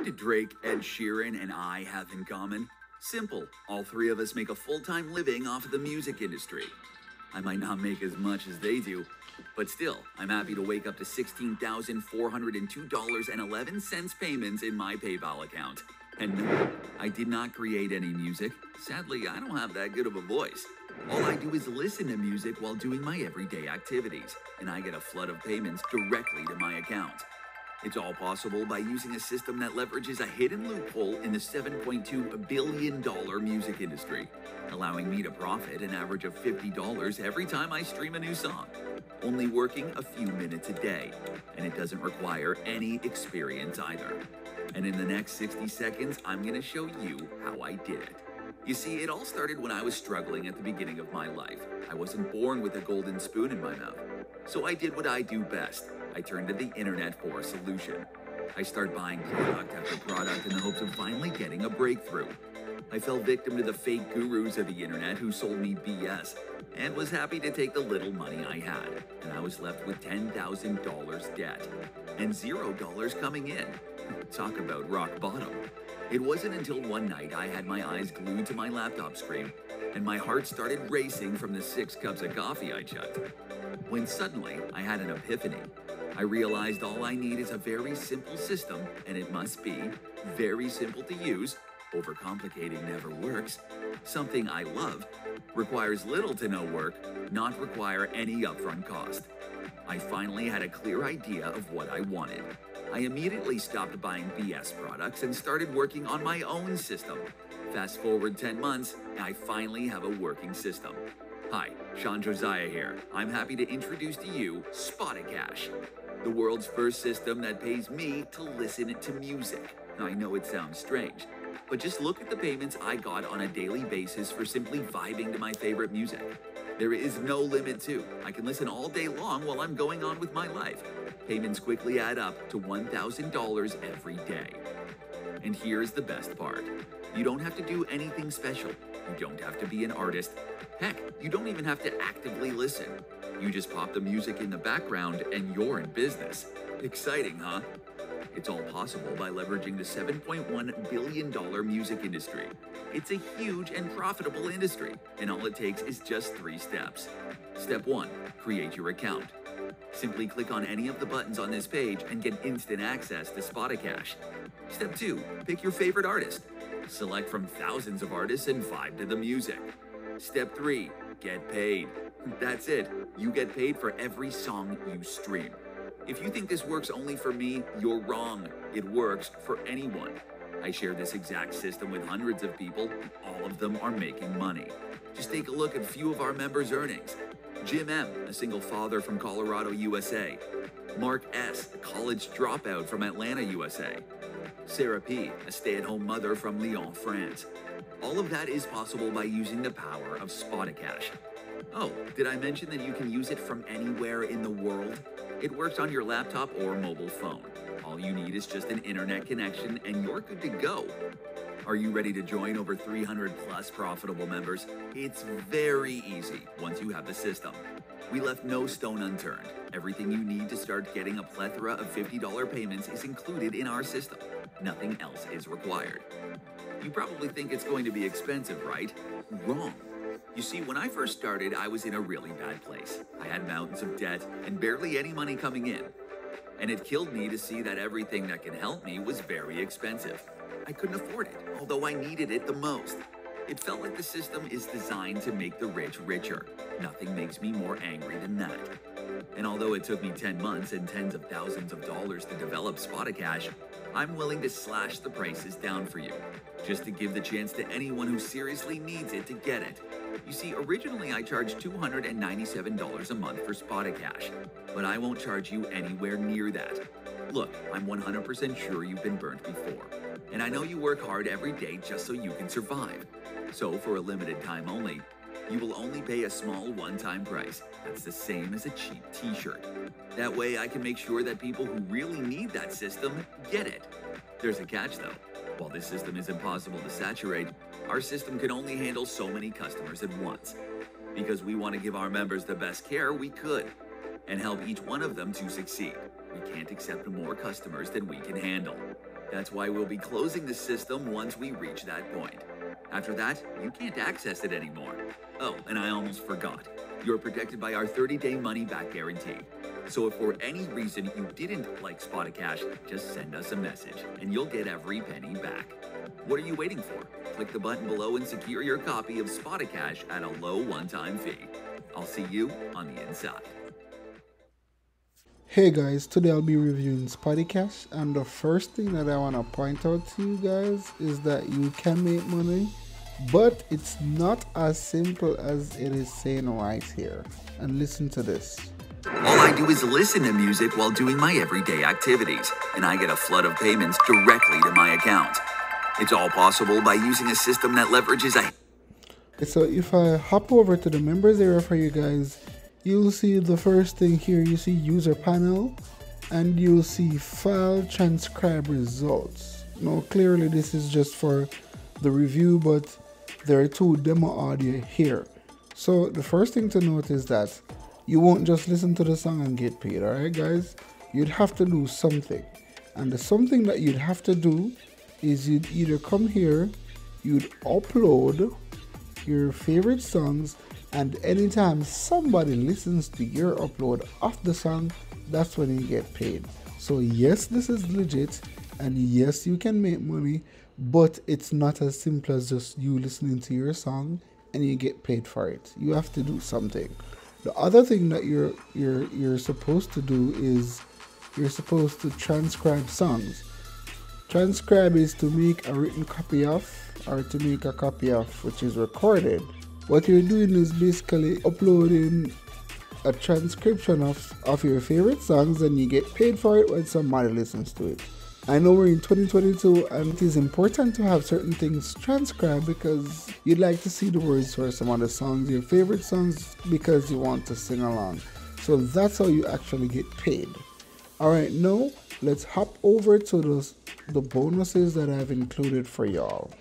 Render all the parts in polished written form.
did Drake, Ed Sheeran, and I have in common? Simple. All three of us make a full-time living off of the music industry. I might not make as much as they do, but still, I'm happy to wake up to $16,402.11 payments in my PayPal account. And no, I did not create any music. Sadly, I don't have that good of a voice. All I do is listen to music while doing my everyday activities, and I get a flood of payments directly to my account. It's all possible by using a system that leverages a hidden loophole in the $7.2 billion music industry, allowing me to profit an average of $50 every time I stream a new song, only working a few minutes a day, and it doesn't require any experience either. And in the next 60 seconds, I'm going to show you how I did it. You see, it all started when I was struggling at the beginning of my life. I wasn't born with a golden spoon in my mouth. So I did what I do best. I turned to the internet for a solution. I started buying product after product in the hopes of finally getting a breakthrough. I fell victim to the fake gurus of the internet who sold me BS and was happy to take the little money I had. And I was left with $10,000 debt and $0 coming in. Talk about rock bottom. It wasn't until one night I had my eyes glued to my laptop screen and my heart started racing from the 6 cups of coffee I chugged, when suddenly I had an epiphany. I realized all I need is a very simple system, and it must be very simple to use, overcomplicating never works, something I love, requires little to no work, not require any upfront cost. I finally had a clear idea of what I wanted. I immediately stopped buying BS products and started working on my own system. Fast forward 10 months, I finally have a working system. Hi, Sean Josiah here. I'm happy to introduce to you SpotiCASH, the world's first system that pays me to listen to music. I know it sounds strange, but just look at the payments I got on a daily basis for simply vibing to my favorite music. There is no limit too. I can listen all day long while I'm going on with my life. Payments quickly add up to $1,000 every day. And here's the best part. You don't have to do anything special. You don't have to be an artist. Heck, you don't even have to actively listen. You just pop the music in the background and you're in business. Exciting, huh? It's all possible by leveraging the $7.1 billion music industry. It's a huge and profitable industry, and all it takes is just 3 steps. Step 1, create your account. Simply click on any of the buttons on this page and get instant access to SpotiCASH. Step 2, pick your favorite artist. Select from thousands of artists and vibe to the music. Step 3, get paid. That's it. You get paid for every song you stream. If you think this works only for me, you're wrong. It works for anyone. I share this exact system with hundreds of people. All of them are making money. Just take a look at a few of our members' earnings. Jim M., a single father from Colorado, USA. Mark S., a college dropout from Atlanta, USA. Sarah P., a stay-at-home mother from Lyon, France. All of that is possible by using the power of SpotiCASH. Oh, did I mention that you can use it from anywhere in the world? It works on your laptop or mobile phone. All you need is just an internet connection and you're good to go. Are you ready to join over 300 plus profitable members? It's very easy once you have the system. We left no stone unturned. Everything you need to start getting a plethora of $50 payments is included in our system. Nothing else is required. You probably think it's going to be expensive, right? Wrong. You see, when I first started, I was in a really bad place. I had mountains of debt and barely any money coming in. And it killed me to see that everything that can help me was very expensive. I couldn't afford it, although I needed it the most. It felt like the system is designed to make the rich richer. Nothing makes me more angry than that. And although it took me 10 months and tens of thousands of dollars to develop SpotiCASH, I'm willing to slash the prices down for you, just to give the chance to anyone who seriously needs it to get it. You see, originally I charged $297 a month for SpotiCASH, but I won't charge you anywhere near that. Look, I'm 100% sure you've been burnt before, and I know you work hard every day just so you can survive. So for a limited time only, you will only pay a small one-time price. That's the same as a cheap t-shirt. That way I can make sure that people who really need that system get it. There's a catch though. While this system is impossible to saturate, our system can only handle so many customers at once. Because we want to give our members the best care we could and help each one of them to succeed. We can't accept more customers than we can handle. That's why we'll be closing the system once we reach that point. After that, you can't access it anymore. Oh, and I almost forgot. You're protected by our 30-day money-back guarantee. So if for any reason you didn't like SpotiCASH, just send us a message, and you'll get every penny back. What are you waiting for? Click the button below and secure your copy of SpotiCASH at a low one-time fee. I'll see you on the inside. Hey guys, today I'll be reviewing SpotiCASH, and the first thing that I want to point out to you guys is that you can make money, but it's not as simple as it is saying right here. And listen to this. All I do is listen to music while doing my everyday activities, and I get a flood of payments directly to my account. It's all possible by using a system that leverages a... So if I hop over to the members area for you guys, you'll see the first thing here. You see user panel, and you'll see file transcribe results. Now clearly this is just for the review, but there are two demo audio here. So the first thing to note is that you won't just listen to the song and get paid, alright guys? You'd have to do something. And the something that you'd have to do is you'd either come here, you'd upload your favorite songs, and anytime somebody listens to your upload of the song, that's when you get paid. So yes, this is legit, and yes, you can make money, but it's not as simple as just you listening to your song and you get paid for it. You have to do something. The other thing that you're supposed to do is you're supposed to transcribe songs. Transcribe is to make a written copy of, or to make a copy of which is recorded. What you're doing is basically uploading a transcription of your favorite songs, and you get paid for it when somebody listens to it. I know we're in 2022 and it is important to have certain things transcribed because you'd like to see the words for some of the songs, your favorite songs, because you want to sing along. So that's how you actually get paid. Alright, now let's hop over to the bonuses that I've included for y'all.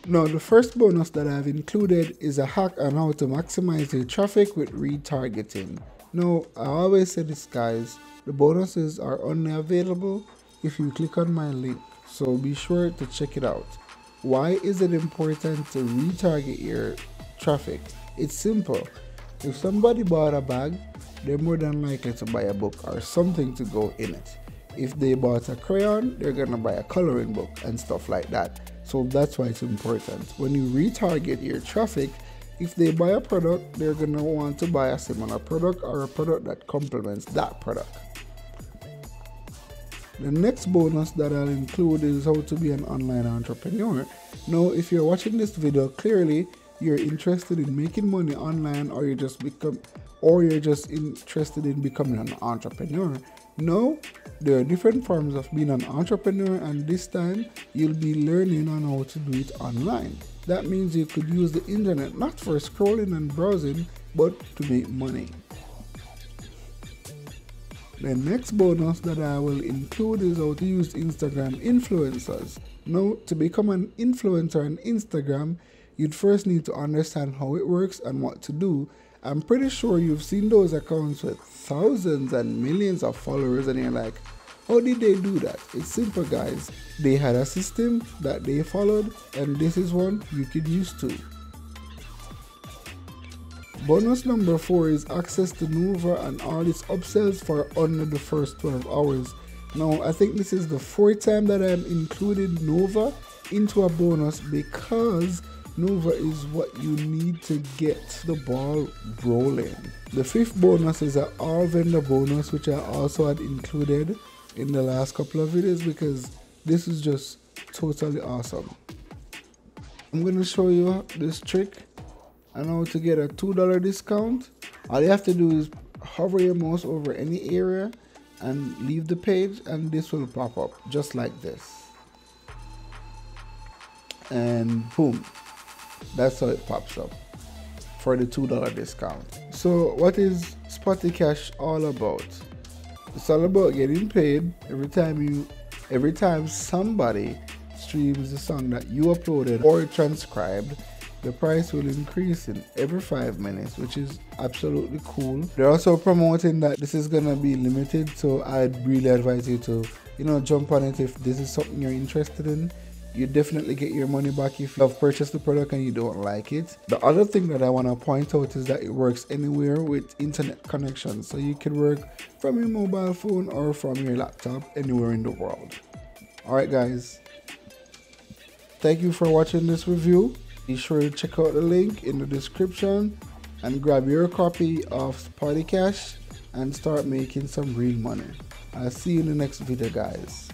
Now the first bonus that I've included is a hack on how to maximize your traffic with retargeting. Now I always say this guys, the bonuses are only available if you click on my link, so be sure to check it out. Why is it important to retarget your traffic? It's simple. If somebody bought a bag, they're more than likely to buy a book or something to go in it. If they bought a crayon, they're gonna buy a coloring book and stuff like that. So that's why it's important. When you retarget your traffic, if they buy a product, they're gonna want to buy a similar product or a product that complements that product. The next bonus that I'll include is how to be an online entrepreneur. Now, if you're watching this video, clearly you're interested in making money online, or you're just interested in becoming an entrepreneur. Now, there are different forms of being an entrepreneur, and this time you'll be learning on how to do it online. That means you could use the internet not for scrolling and browsing, but to make money. The next bonus that I will include is how to use Instagram influencers. Now, to become an influencer on Instagram, you'd first need to understand how it works and what to do. I'm pretty sure you've seen those accounts with thousands and millions of followers, and you're like, how did they do that? It's simple guys. They had a system that they followed, and this is one you could use too. Bonus number 4 is access to Nova and all its upsells for under the first 12 hours. Now, I think this is the 4th time that I'm including Nova into a bonus, because Nova is what you need to get the ball rolling. The 5th bonus is an all vendor bonus, which I also had included in the last couple of videos because this is just totally awesome. I'm going to show you this trick and how to get a $2 discount. All you have to do is hover your mouse over any area and leave the page, and this will pop up just like this, and boom, that's how it pops up for the $2 discount. So what is SpotiCASH all about? It's all about getting paid every time somebody streams the song that you uploaded or transcribed. The price will increase in every 5 minutes, which is absolutely cool. They're also promoting that this is gonna be limited, so I'd really advise you to jump on it if this is something you're interested in. You definitely get your money back if you have purchased the product and you don't like it. The other thing that I want to point out is that it works anywhere with internet connection. So you can work from your mobile phone or from your laptop anywhere in the world. Alright guys, thank you for watching this review. Be sure to check out the link in the description and grab your copy of SpotiCASH and start making some real money. I'll see you in the next video guys.